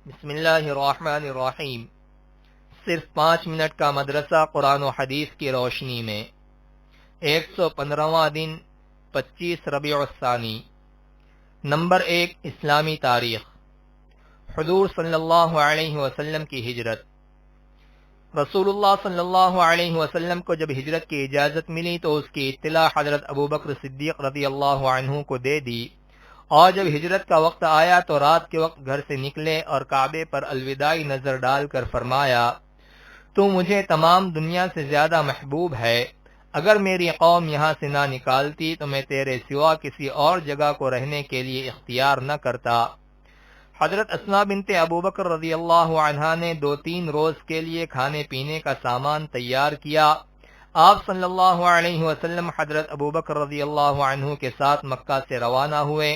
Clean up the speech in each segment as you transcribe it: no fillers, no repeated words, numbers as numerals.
بسم اللہ الرحمن الرحیم۔ صرف 5 منٹ کا مدرسہ قرآن و حدیث کی روشنی میں 115واں دن 25 ربیع الثانی۔ نمبر 1، اسلامی تاریخ۔ حضور صلی اللہ علیہ وسلم کی ہجرت۔ رسول اللہ صلی اللہ علیہ وسلم کو جب ہجرت کی اجازت ملی تو اس کی اطلاع حضرت ابوبکر صدیق رضی اللہ عنہ کو دے دی، اور جب ہجرت کا وقت آیا تو رات کے وقت گھر سے نکلے اور کعبے پر الوداعی نظر ڈال کر فرمایا، تو مجھے تمام دنیا سے زیادہ محبوب ہے، اگر میری قوم یہاں سے نہ نکالتی تو میں تیرے سوا کسی اور جگہ کو رہنے کے لیے اختیار نہ کرتا۔ حضرت اسماء بنت ابوبکر رضی اللہ عنہا نے 2-3 روز کے لیے کھانے پینے کا سامان تیار کیا۔ آپ صلی اللہ علیہ وسلم حضرت ابوبکر رضی اللہ عنہ کے ساتھ مکہ سے روانہ ہوئے۔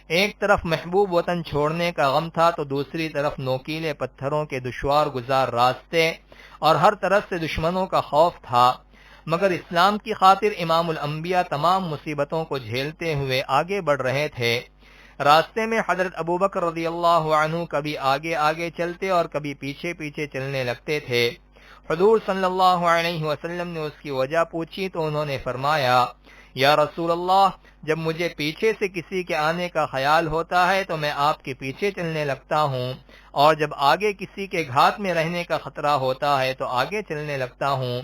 ایک طرف محبوب وطن چھوڑنے کا غم تھا تو دوسری طرف نوکیلے پتھروں کے دشوار گزار راستے اور ہر طرف سے دشمنوں کا خوف تھا، مگر اسلام کی خاطر امام الانبیاء تمام مصیبتوں کو جھیلتے ہوئے آگے بڑھ رہے تھے۔ راستے میں حضرت ابوبکر رضی اللہ عنہ کبھی آگے آگے چلتے اور کبھی پیچھے پیچھے چلنے لگتے تھے۔ حضور صلی اللہ علیہ وسلم نے اس کی وجہ پوچھی تو انہوں نے فرمایا، یا رسول اللہ، جب مجھے پیچھے سے کسی کے آنے کا خیال ہوتا ہے تو میں آپ کے پیچھے چلنے لگتا ہوں، اور جب آگے کسی کے گھات میں رہنے کا خطرہ ہوتا ہے تو آگے چلنے لگتا ہوں۔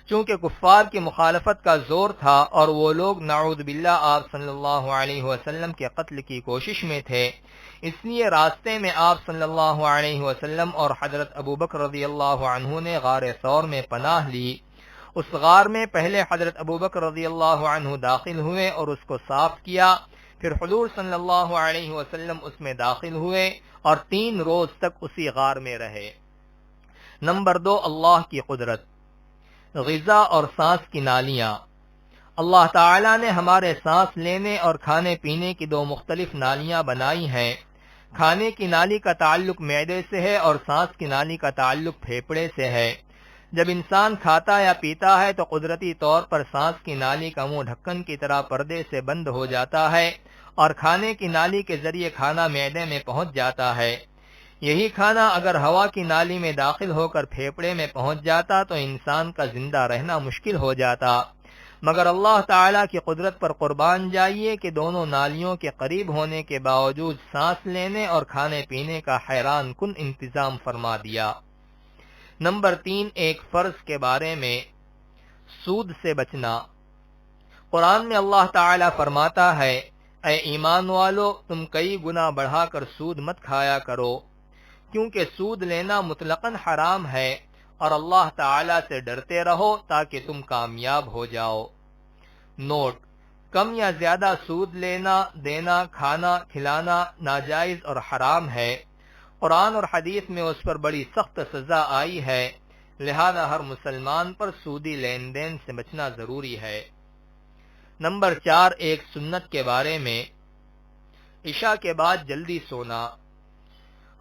چونکہ کفار کی مخالفت کا زور تھا اور وہ لوگ نعوذ باللہ آپ صلی اللہ علیہ وسلم کے قتل کی کوشش میں تھے، اس لیے راستے میں آپ صلی اللہ علیہ وسلم اور حضرت ابوبکر رضی اللہ عنہ نے غار ثور میں پناہ لی۔ اس غار میں پہلے حضرت ابوبکر رضی اللہ عنہ داخل ہوئے اور اس کو صاف کیا، پھر حضور صلی اللہ علیہ وسلم اس میں داخل ہوئے اور 3 روز تک اسی غار میں رہے۔ نمبر 2، اللہ کی قدرت۔ غذا اور سانس کی نالیاں۔ اللہ تعالی نے ہمارے سانس لینے اور کھانے پینے کی 2 مختلف نالیاں بنائی ہیں۔ کھانے کی نالی کا تعلق معدے سے ہے اور سانس کی نالی کا تعلق پھیپھڑے سے ہے۔ جب انسان کھاتا یا پیتا ہے تو قدرتی طور پر سانس کی نالی کا منہ ڈھکن کی طرح پردے سے بند ہو جاتا ہے اور کھانے کی نالی کے ذریعے کھانا معدے میں پہنچ جاتا ہے۔ یہی کھانا اگر ہوا کی نالی میں داخل ہو کر پھیپھڑے میں پہنچ جاتا تو انسان کا زندہ رہنا مشکل ہو جاتا، مگر اللہ تعالیٰ کی قدرت پر قربان جائیے کہ دونوں نالیوں کے قریب ہونے کے باوجود سانس لینے اور کھانے پینے کا حیران کن انتظام فرما دیا۔ نمبر 3، ایک فرض کے بارے میں، سود سے بچنا۔ قرآن میں اللہ تعالیٰ فرماتا ہے، اے ایمان والو، تم کئی گنا بڑھا کر سود مت کھایا کرو، کیونکہ سود لینا مطلقاً حرام ہے، اور اللہ تعالیٰ سے ڈرتے رہو تاکہ تم کامیاب ہو جاؤ۔ نوٹ: کم یا زیادہ سود لینا، دینا، کھانا، کھلانا ناجائز اور حرام ہے۔ قرآن اور حدیث میں اس پر بڑی سخت سزا آئی ہے، لہذا ہر مسلمان پر سودی لین دین سے بچنا ضروری ہے۔ نمبر 4، ایک سنت کے بارے میں، عشاء کے بعد جلدی سونا۔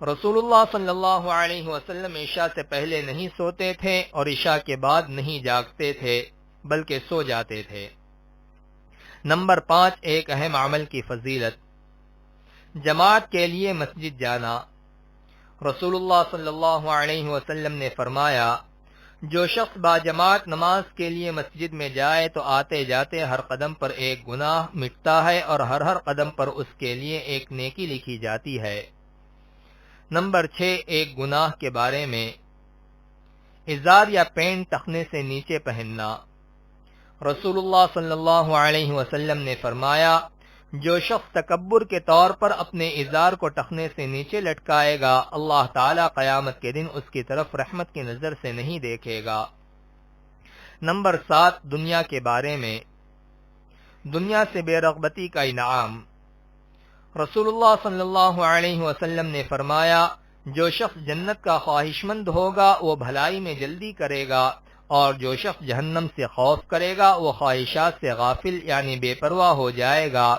رسول اللہ صلی اللہ علیہ وسلم عشاء سے پہلے نہیں سوتے تھے اور عشاء کے بعد نہیں جاگتے تھے بلکہ سو جاتے تھے۔ نمبر 5، ایک اہم عمل کی فضیلت، جماعت کے لیے مسجد جانا۔ رسول اللہ صلی اللہ علیہ وسلم نے فرمایا، جو شخص باجماعت نماز کے لیے مسجد میں جائے تو آتے جاتے ہر قدم پر ایک گناہ مٹتا ہے اور ہر قدم پر اس کے لیے ایک نیکی لکھی جاتی ہے۔ نمبر 6، ایک گناہ کے بارے میں، ازار یا پینٹ ٹخنے سے نیچے پہننا۔ رسول اللہ صلی اللہ علیہ وسلم نے فرمایا، جو شخص تکبر کے طور پر اپنے ازار کو ٹخنے سے نیچے لٹکائے گا، اللہ تعالیٰ قیامت کے دن اس کی طرف رحمت کی نظر سے نہیں دیکھے گا۔ نمبر 7، دنیا کے بارے میں، دنیا سے بے رغبتی کا انعام۔ رسول اللہ صلی اللہ علیہ وسلم نے فرمایا، جو شخص جنت کا خواہشمند ہوگا وہ بھلائی میں جلدی کرے گا، اور جو شخص جہنم سے خوف کرے گا وہ خواہشات سے غافل یعنی بے پرواہ ہو جائے گا،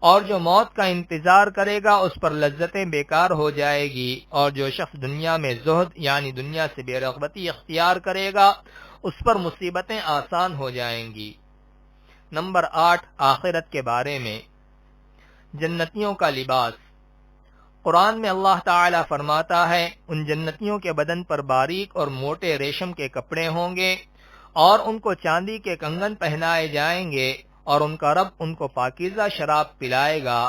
اور جو موت کا انتظار کرے گا اس پر لذتیں بیکار ہو جائے گی، اور جو شخص دنیا میں زہد یعنی دنیا سے بے رغبتی اختیار کرے گا اس پر مصیبتیں آسان ہو جائیں گی۔ نمبر 8، آخرت کے بارے میں، جنتیوں کا لباس۔ قرآن میں اللہ تعالی فرماتا ہے ان جنتیوں کے بدن پر باریک اور موٹے ریشم کے کپڑے ہوں گے اور ان کو چاندی کے کنگن پہنائے جائیں گے اور ان کا رب ان کو پاکیزہ شراب پلائے گا۔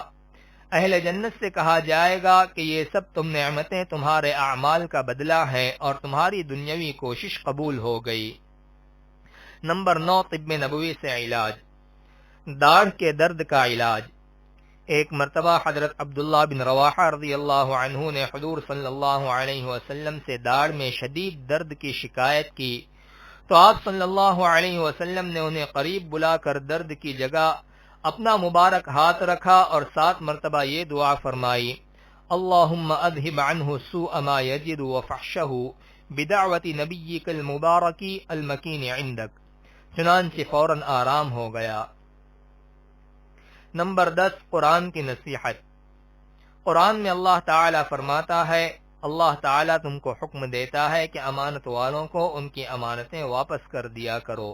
اہل جنت سے کہا جائے گا کہ یہ سب تم نعمتیں تمہارے اعمال کا بدلہ ہے اور تمہاری دنیاوی کوشش قبول ہو گئی۔ نمبر 9، طب نبوی سے علاج۔ داڑھ کے درد کا علاج۔ ایک مرتبہ حضرت عبداللہ بن رواحہ رضی اللہ عنہ نے حضور صلی اللہ علیہ وسلم سے داڑھ میں شدید درد کی شکایت کی تو آپ صلی اللہ علیہ وسلم نے انہیں قریب بلا کر درد کی جگہ اپنا مبارک ہاتھ رکھا اور 7 مرتبہ یہ دعا فرمائی: اللہم اذہب عنہ سوء ما یجد وفحشہ بدعوت نبیک المبارک المکین عندک، چنانچہ فوراً آرام ہو گیا۔ نمبر 10، قرآن کی نصیحت۔ قرآن میں اللہ تعالی فرماتا ہے، اللہ تعالی تم کو حکم دیتا ہے کہ امانت والوں کو ان کی امانتیں واپس کر دیا کرو۔